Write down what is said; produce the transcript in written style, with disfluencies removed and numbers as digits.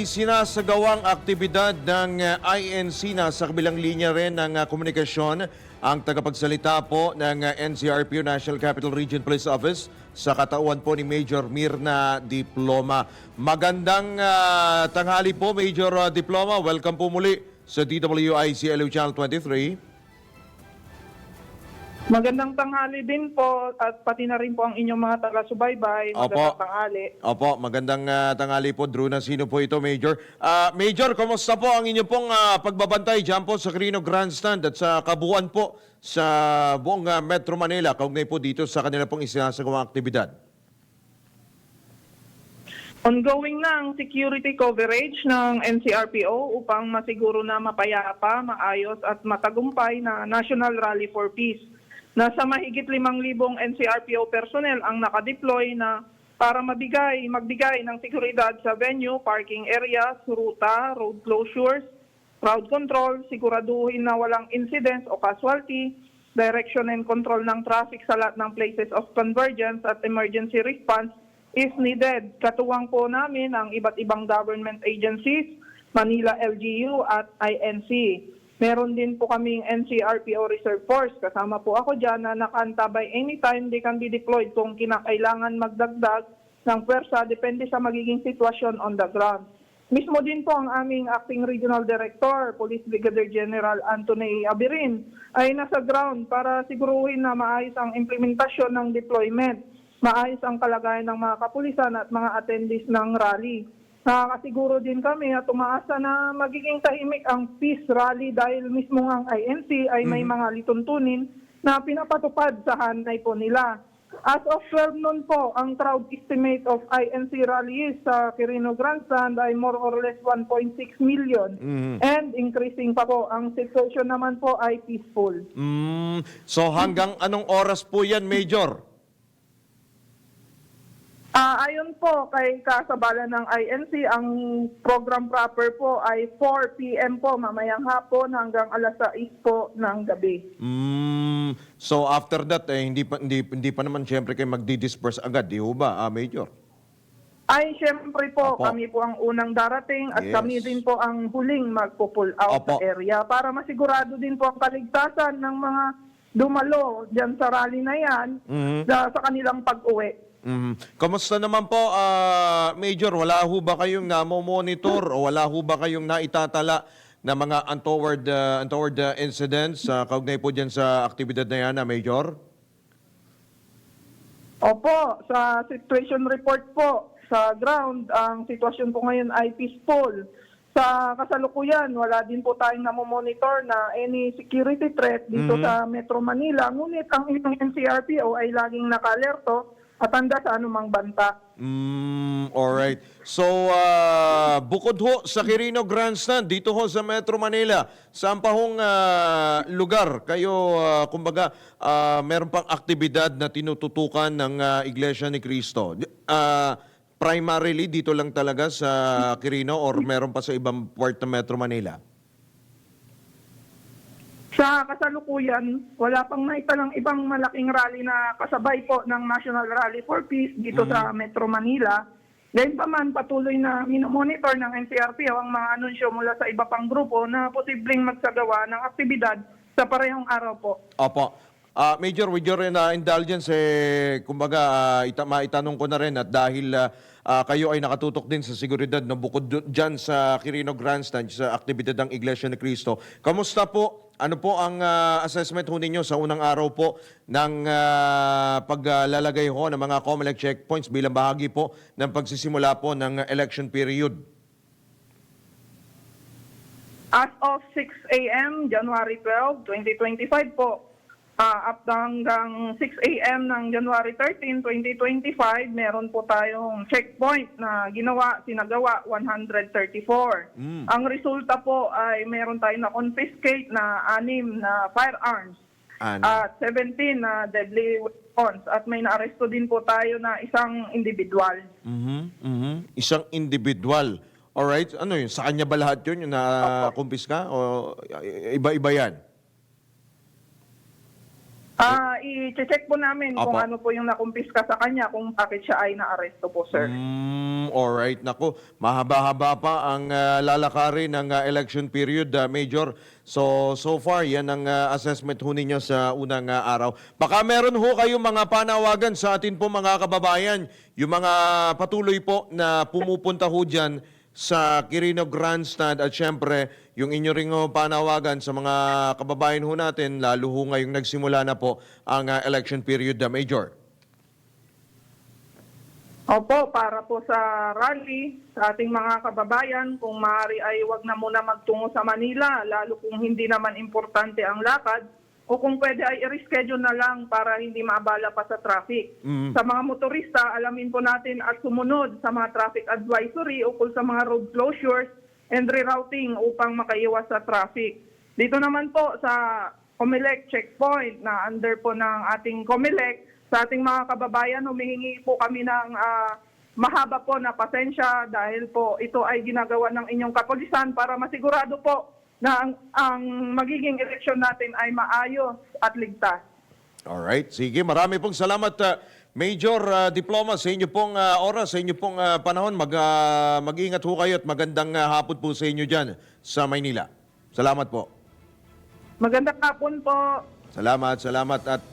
isinasagawang aktibidad ng INC na sa kabilang linya rin ng komunikasyon ang tagapagsalita po ng NCRPO National Capital Region Police Office sa katauhan po ni Major Mirna Diploma. Magandang tanghali po, Major Diploma. Welcome po muli sa DWIC LU Channel 23. Magandang tanghali din po at pati na rin po ang inyong mga taga-subaybay. Magandang tanghali. Opo, magandang tanghali po. Drew Nasino po ito, Major. Major, kumusta po ang inyong pong pagbabantay dyan po sa Quirino Grandstand at sa kabuuan po sa buong Metro Manila, kaugnay po dito sa kanila pong isinasagawang aktibidad? Ongoing na ang security coverage ng NCRPO upang masiguro na mapayapa, maayos at matagumpay na National Rally for Peace. Nasa mahigit 5,000 NCRPO personnel ang nakadeploy na para magbigay ng seguridad sa venue, parking areas, ruta, road closures, crowd control, siguraduhin na walang incidents o casualty, direction and control ng traffic sa lahat ng places of convergence at emergency response is needed. Katuwang po namin ang iba't ibang government agencies, Manila LGU at INC. Meron din po kaming NCRPO Reserve Force. Kasama po ako dyan na nakantabay anytime they can be deployed kung kinakailangan magdagdag ng pwersa depende sa magiging sitwasyon on the ground. Mismo din po ang aming Acting Regional Director, Police Brigadier General Anthony Abirin, ay nasa ground para siguruhin na maayos ang implementasyon ng deployment, maayos ang kalagayan ng mga kapulisan at mga attendees ng rally. Nakakasiguro din kami at umaasa na magiging tahimik ang peace rally dahil mismo ang INC ay may mga lituntunin na pinapatupad sa hanay po nila. As of 12 noon po, ang crowd estimate of INC rallies sa Quirino Grandstand ay more or less 1.6 million. And increasing pa po. Ang situation naman po ay peaceful. So hanggang anong oras po yan, Major? Ayon po kay kasabala ng INC, ang program proper po ay 4 p.m. po mamayang hapon hanggang alas 6 po ng gabi. So after that, hindi pa naman siyempre kayo magdi-disperse agad, di ho ba, Major? Ay, siyempre po, Opo. kami po ang unang darating at Yes. kami din po ang huling magpo-pull out Opo. sa area para masigurado din po ang kaligtasan ng mga dumalo dyan sa rally na yan sa kanilang pag-uwi. Kamusta naman po, Major? Wala ho ba kayong namo-monitor o wala ho ba kayong naitatala na mga untoward incidents kaugnay po dyan sa aktibidad na yan, Major? Opo, sa situation report po sa ground, ang sitwasyon po ngayon ay peaceful. Sa kasalukuyan, wala din po tayong namomonitor na any security threat dito sa Metro Manila. Ngunit ang inyong NCRPO ay laging naka-alerto at handa sa anumang banta. Alright. So, bukod ho sa Quirino Grandstand, dito ho sa Metro Manila, saan pa hong lugar kayo, kumbaga, meron pang aktibidad na tinututukan ng Iglesia ni Cristo? Primarily, dito lang talaga sa Quirino or meron pa sa ibang part ng Metro Manila? Sa kasalukuyan, wala pang naitalang ibang malaking rally na kasabay po ng National Rally for Peace dito sa Metro Manila. Gayunpaman, patuloy na minomonitor ng NCRPO ang mga anunsyo mula sa iba pang grupo na posibleng magsagawa ng aktibidad sa parehong araw po. Opo. Major, with your indulgence, kumbaga, maitanong ko na rin at dahil kayo ay nakatutok din sa seguridad na bukod dyan sa Quirino Grandstand, sa aktibidad ng Iglesia ni Cristo. Kamusta po? Ano po ang assessment ho ninyo sa unang araw po ng paglalagay ho ng mga COMELEC checkpoints bilang bahagi po ng pagsisimula po ng election period? As of 6 a.m., January 12, 2025 po, up hanggang 6 a.m. ng January 13, 2025, meron po tayong checkpoint na sinagawa 134. Ang resulta po ay meron tayong na-confiscate na 6 na firearms at 17 na deadly weapons at may naaresto din po tayo na isang individual. Isang individual. Alright, ano yun? Sa kanya ba lahat yun yung na-kumpiska? O iba-iba yan? I-check po namin kung Apo. ano po yung nakumpiska sa kanya, kung bakit siya ay naaresto po, sir. Alright, nako, mahaba-haba pa ang lalakarin ng election period, Major. So far, yan ang assessment ho ninyo sa unang araw. Baka meron ho kayong mga panawagan sa atin po mga kababayan, yung mga patuloy po na pumupunta ho dyan sa Quirino Grandstand at syempre yung inyo ring panawagan sa mga kababayan ho natin, lalo ho ngayong nagsimula na po ang election period, Major. Opo, para po sa rally, sa ating mga kababayan, kung maaari ay wag na muna magtungo sa Manila, lalo kung hindi naman importante ang lakad, o kung pwede ay i-reschedule na lang para hindi maabala pa sa traffic. Sa mga motorista, alamin po natin at sumunod sa mga traffic advisory ukol sa mga road closures and rerouting upang makaiwas sa traffic. Dito naman po sa Comelec checkpoint na under po ng ating Comelec, sa ating mga kababayan, humihingi po kami ng mahaba po na pasensya dahil po ito ay ginagawa ng inyong kapulisan para masigurado po na ang magiging eleksyon natin ay maayos at ligtas. Alright, sige. Marami pong salamat, Major Diploma, sa inyo pong oras, sa inyo pong panahon. Mag-ingat ho kayo at magandang hapon po sa inyo dyan sa Maynila. Salamat po. Magandang hapon po. Salamat at